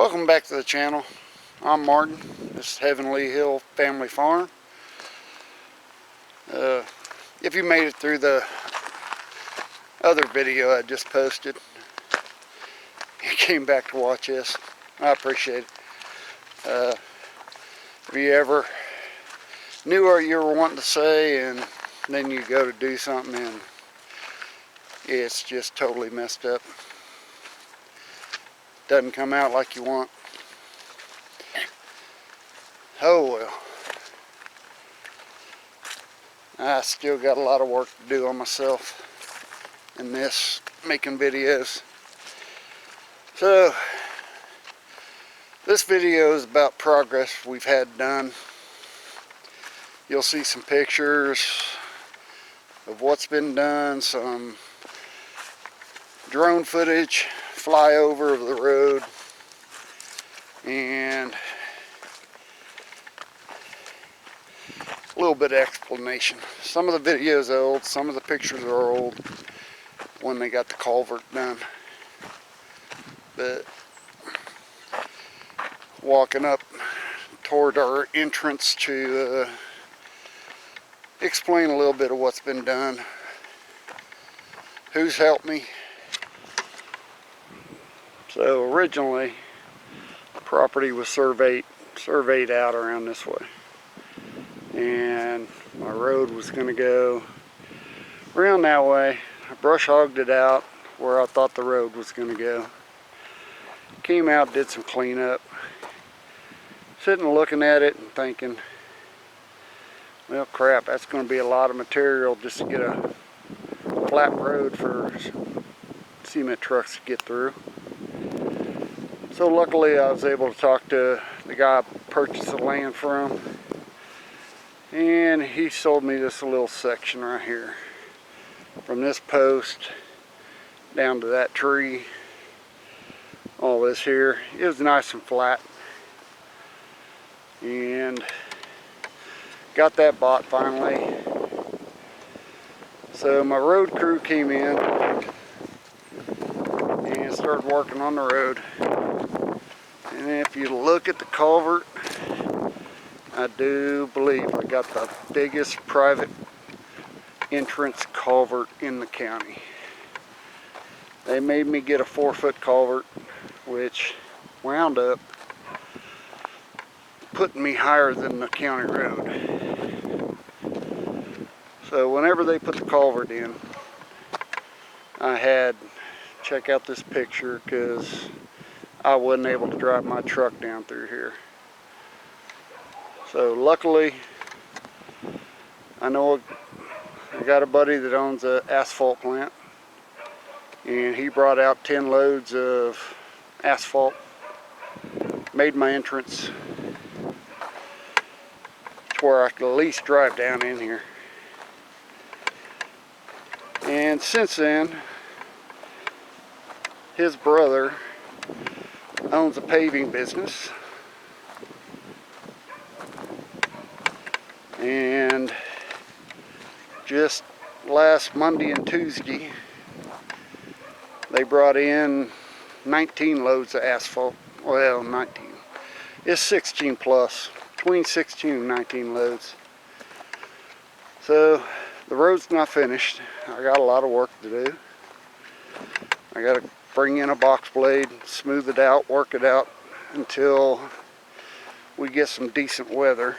Welcome back to the channel. I'm Martin. This is Heavenly Hill Family Farm. If you made it through the other video I just posted, you came back to watch this, I appreciate it. If you ever knew what you were wanting to say and then you go to do something and it's just totally messed up, doesn't come out like you want, oh well. I still got a lot of work to do on myself in this, making videos. So this video is about progress we've had done. You'll see some pictures of what's been done, some drone footage, flyover of the road, and a little bit of explanation. Some of the videos are old, some of the pictures are old when they got the culvert done. But walking up toward our entrance to explain a little bit of what's been done, who's helped me. So originally the property was surveyed out around this way, and my road was going to go around that way. I brush hogged it out where I thought the road was going to go. Came out, did some cleanup, sitting looking at it and thinking, well crap, that's going to be a lot of material just to get a flat road for cement trucks to get through. So luckily I was able to talk to the guy I purchased the land from, and he sold me this little section right here, from this post down to that tree. All this here, it was nice and flat, and got that bought finally. So my road crew came in and started working on the road. And if you look at the culvert, I do believe I got the biggest private entrance culvert in the county. They made me get a 4-foot culvert, which wound up putting me higher than the county road. So whenever they put the culvert in, I had, check out this picture, because I wasn't able to drive my truck down through here. So luckily, I know I got a buddy that owns an asphalt plant, and he brought out 10 loads of asphalt, made my entrance to where I could at least drive down in here. And since then, his brother owns a paving business, and just last Monday and Tuesday they brought in 19 loads of asphalt. Well, 19, it's 16 plus, between 16 and 19 loads. So the road's not finished. I got a lot of work to do. I got to bring in a box blade, smooth it out, work it out until we get some decent weather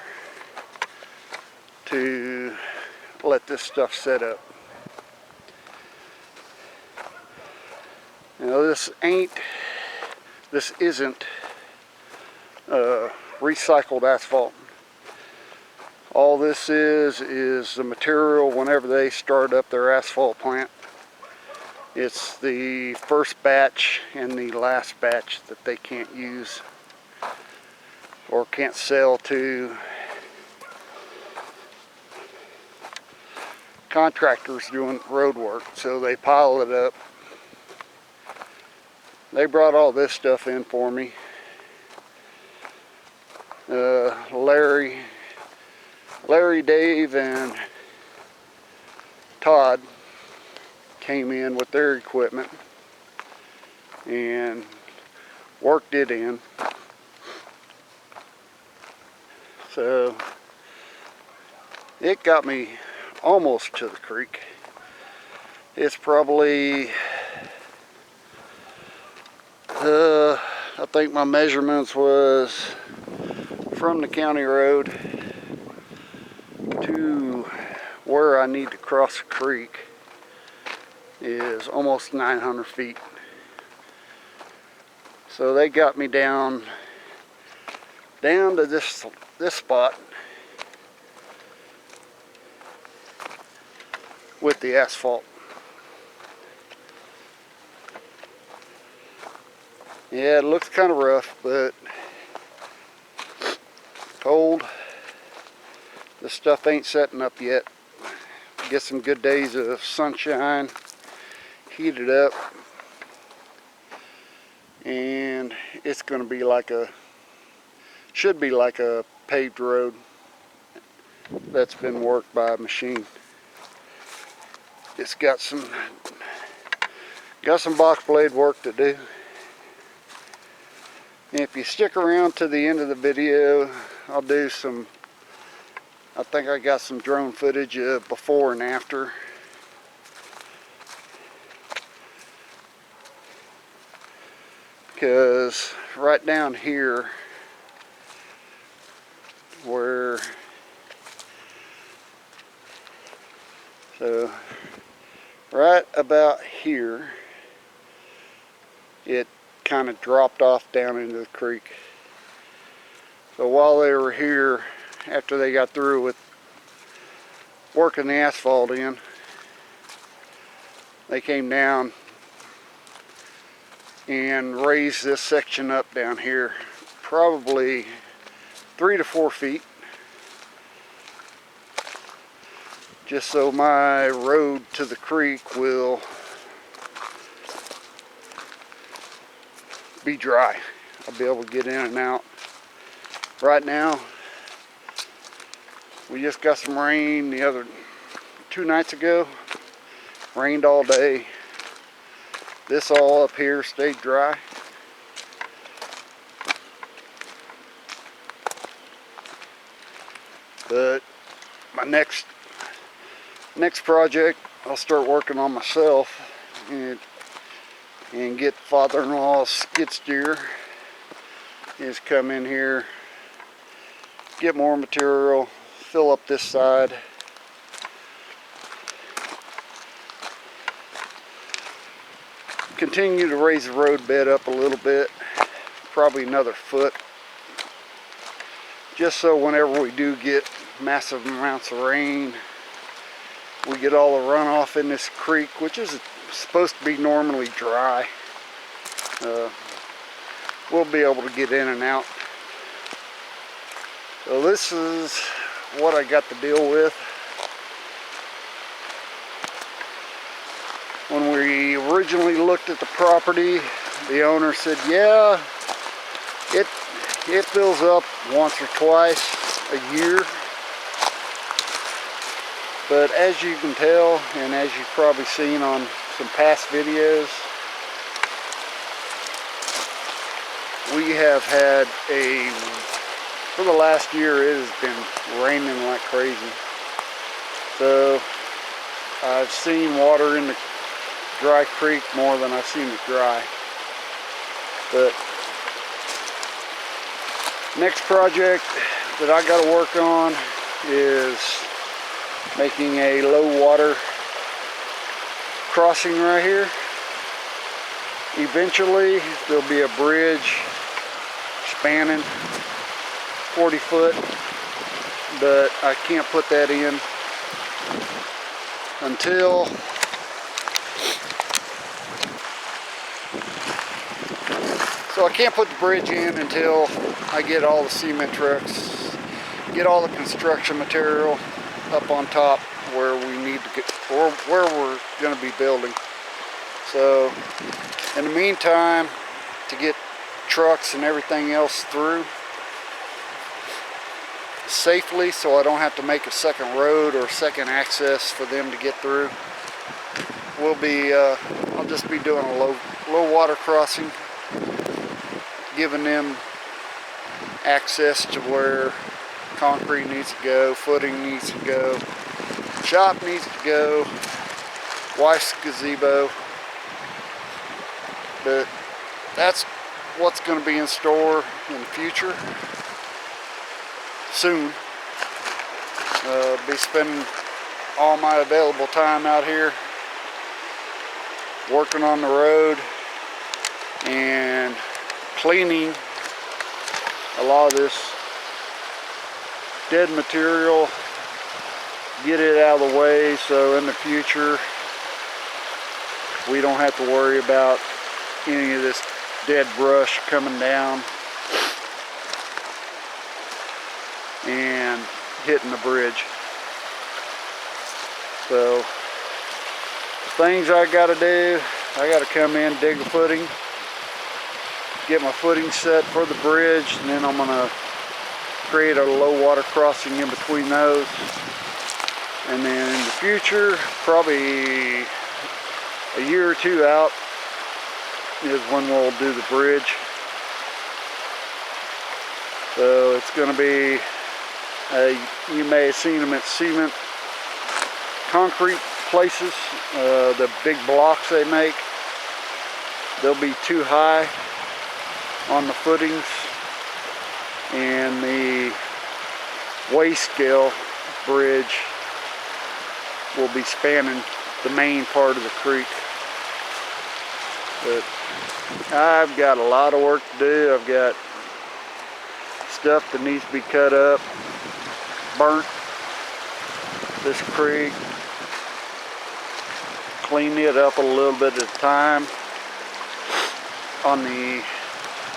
to let this stuff set up. Now this isn't recycled asphalt. All this is the material whenever they start up their asphalt plant. It's the first batch and the last batch that they can't use or can't sell to contractors doing road work, so they pile it up. They brought all this stuff in for me. Larry, Dave, and Todd came in with their equipment, and worked it in. So it got me almost to the creek. It's probably, I think my measurements was from the county road to where I need to cross the creek is almost 900 feet. So they got me down to this spot with the asphalt. Yeah, it looks kind of rough, but cold. This stuff ain't setting up yet. Get some good days of sunshine, heat it up, and it's going to be like should be like a paved road that's been worked by a machine. It's got some box blade work to do. And if you stick around to the end of the video, I'll do some, I think I got some drone footage of before and after. Because right down here, so right about here, it kind of dropped off down into the creek. So while they were here, after they got through with working the asphalt in, they came down and raised this section up down here, probably 3 to 4 feet, just so my road to the creek will be dry. I'll be able to get in and out. Right now, we just got some rain the other 2 nights ago. Rained all day. This all up here stayed dry. But my next project, I'll start working on myself and get father-in-law's skid steer. Is come in here, get more material, fill up this side. Continue to raise the road bed up a little bit, probably another foot, just so whenever we do get massive amounts of rain, we get all the runoff in this creek, which is supposed to be normally dry. We'll be able to get in and out. So this is what I got to deal with. When we originally looked at the property, the owner said, yeah, it fills up once or twice a year. But as you can tell, and as you've probably seen on some past videos, we have had for the last year, it has been raining like crazy. So I've seen water in the dry creek more than I've seen it dry. But next project that I got to work on is making a low water crossing right here. Eventually there'll be a bridge spanning 40 foot, but I can't put that in until I can't put the bridge in until I get all the cement trucks, get all the construction material up on top where we need to get, or where we're going to be building. So in the meantime, to get trucks and everything else through safely, so I don't have to make a second road or second access for them to get through, I'll just be doing a low water crossing. giving them access to where concrete needs to go, footing needs to go, shop needs to go, wife's gazebo. But that's what's going to be in store in the future. Soon. Be spending all my available time out here working on the road and cleaning a lot of this dead material, get it out of the way so in the future we don't have to worry about any of this dead brush coming down and hitting the bridge. So things I gotta do, I gotta come in, dig a footing, get my footing set for the bridge, and then I'm gonna create a low water crossing in between those. And then in the future, probably a year or two out, is when we'll do the bridge. So it's going to be, you may have seen them at cement concrete places, the big blocks they make. They'll be too high on the footings, and the weigh scale bridge will be spanning the main part of the creek. But I've got a lot of work to do. I've got stuff that needs to be cut up, burnt this creek, clean it up a little bit at a time on the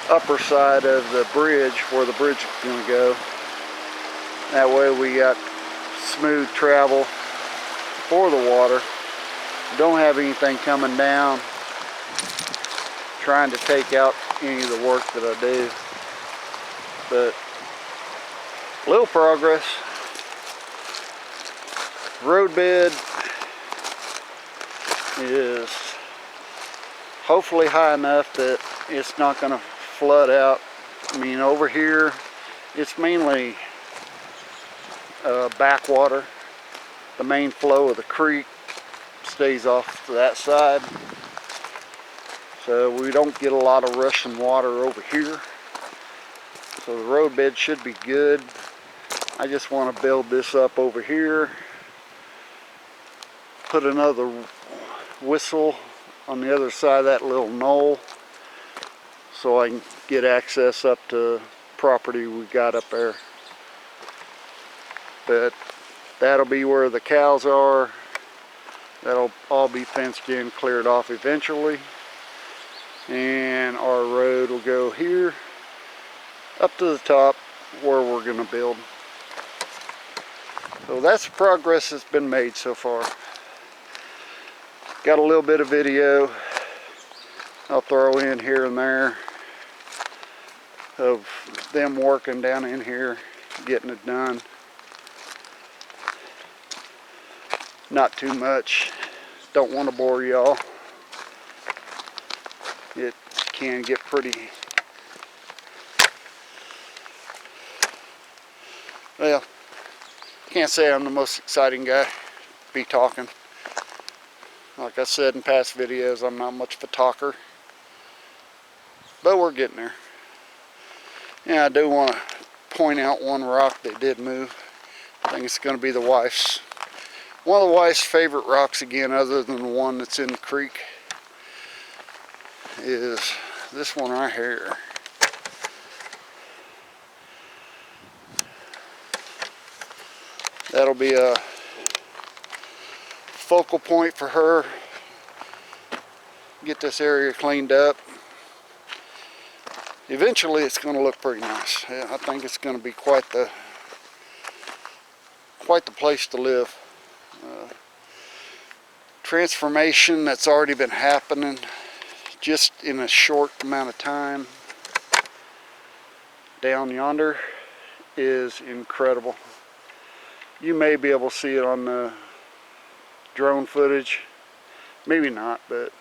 upper side of the bridge where the bridge is going to go. That way we got smooth travel for the water. Don't have anything coming down trying to take out any of the work that I do. But little progress. Roadbed is hopefully high enough that it's not going to flood out. I mean, over here it's mainly backwater. The main flow of the creek stays off to that side, so we don't get a lot of rushing water over here. So the roadbed should be good. I just want to build this up over here, put another whistle on the other side of that little knoll so I can get access up to property we got up there. But that'll be where the cows are. That'll all be fenced in, cleared off eventually. And our road will go here up to the top where we're going to build. So that's the progress that's been made so far. Got a little bit of video I'll throw in here and there of them working down in here, getting it done. Not too much. Don't want to bore y'all. It can get pretty. Well, can't say I'm the most exciting guy to be talking. Like I said in past videos, I'm not much of a talker. But we're getting there. Yeah, I do want to point out one rock that did move. I think it's going to be the wife's. One of the wife's favorite rocks again, other than the one that's in the creek, is this one right here. That'll be a focal point for her. Get this area cleaned up. Eventually it's going to look pretty nice. I think it's going to be quite the place to live. Transformation that's already been happening just in a short amount of time down yonder is incredible. You may be able to see it on the drone footage, maybe not, but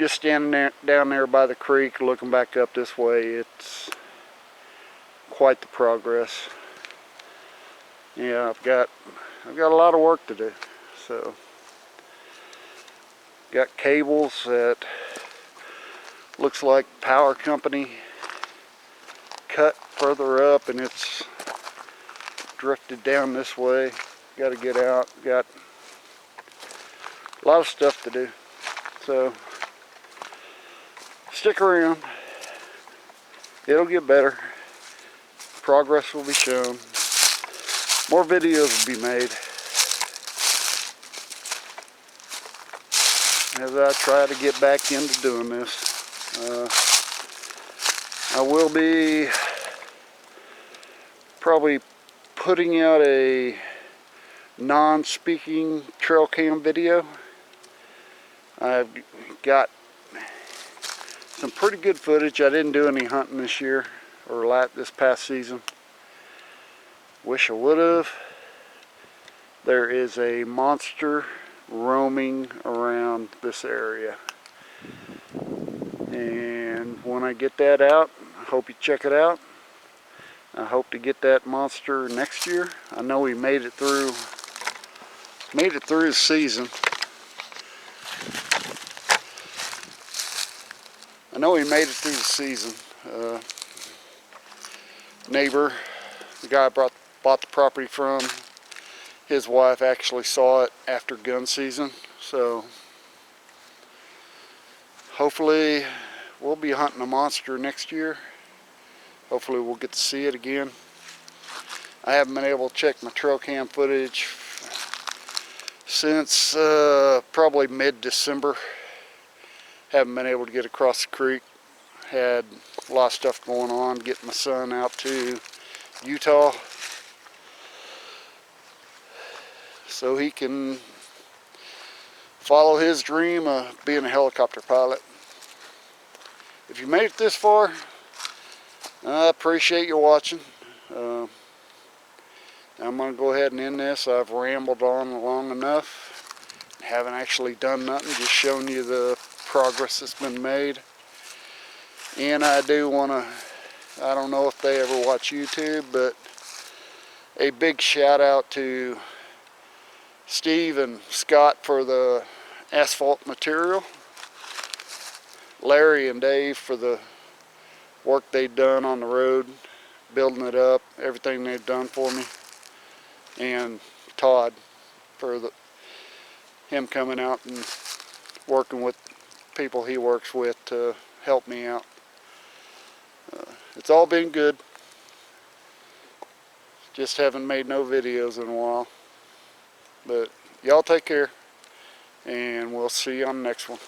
just standing there, down there by the creek, looking back up this way, it's quite the progress. Yeah, I've got a lot of work to do. So, got cables that looks like power company cut further up, and it's drifted down this way. Got to get out. Got a lot of stuff to do. So, stick around. It'll get better. Progress will be shown. More videos will be made as I try to get back into doing this. I will be probably putting out a non-speaking trail cam video. I've got some pretty good footage. I didn't do any hunting this year or this past season. Wish I would have. There is a monster roaming around this area, and when I get that out, I hope you check it out. I hope to get that monster next year. I know he made it through his season. I know he made it through the season. Neighbor, the guy I bought the property from, his wife actually saw it after gun season. So hopefully we'll be hunting a monster next year. Hopefully we'll get to see it again. I haven't been able to check my trail cam footage since probably mid-December. Haven't been able to get across the creek. Had a lot of stuff going on, getting my son out to Utah so he can follow his dream of being a helicopter pilot. If you made it this far, I appreciate you watching. I'm going to go ahead and end this. I've rambled on long enough. Haven't actually done nothing, just showing you the progress that's been made. And I do want to, I don't know if they ever watch YouTube, but a big shout out to Steve and Scott for the asphalt material. Larry and Dave for the work they've done on the road, building it up, everything they've done for me. And Todd for him coming out and working with people he works with to help me out. It's all been good. Just haven't made no videos in a while. But y'all take care, and we'll see you on the next one.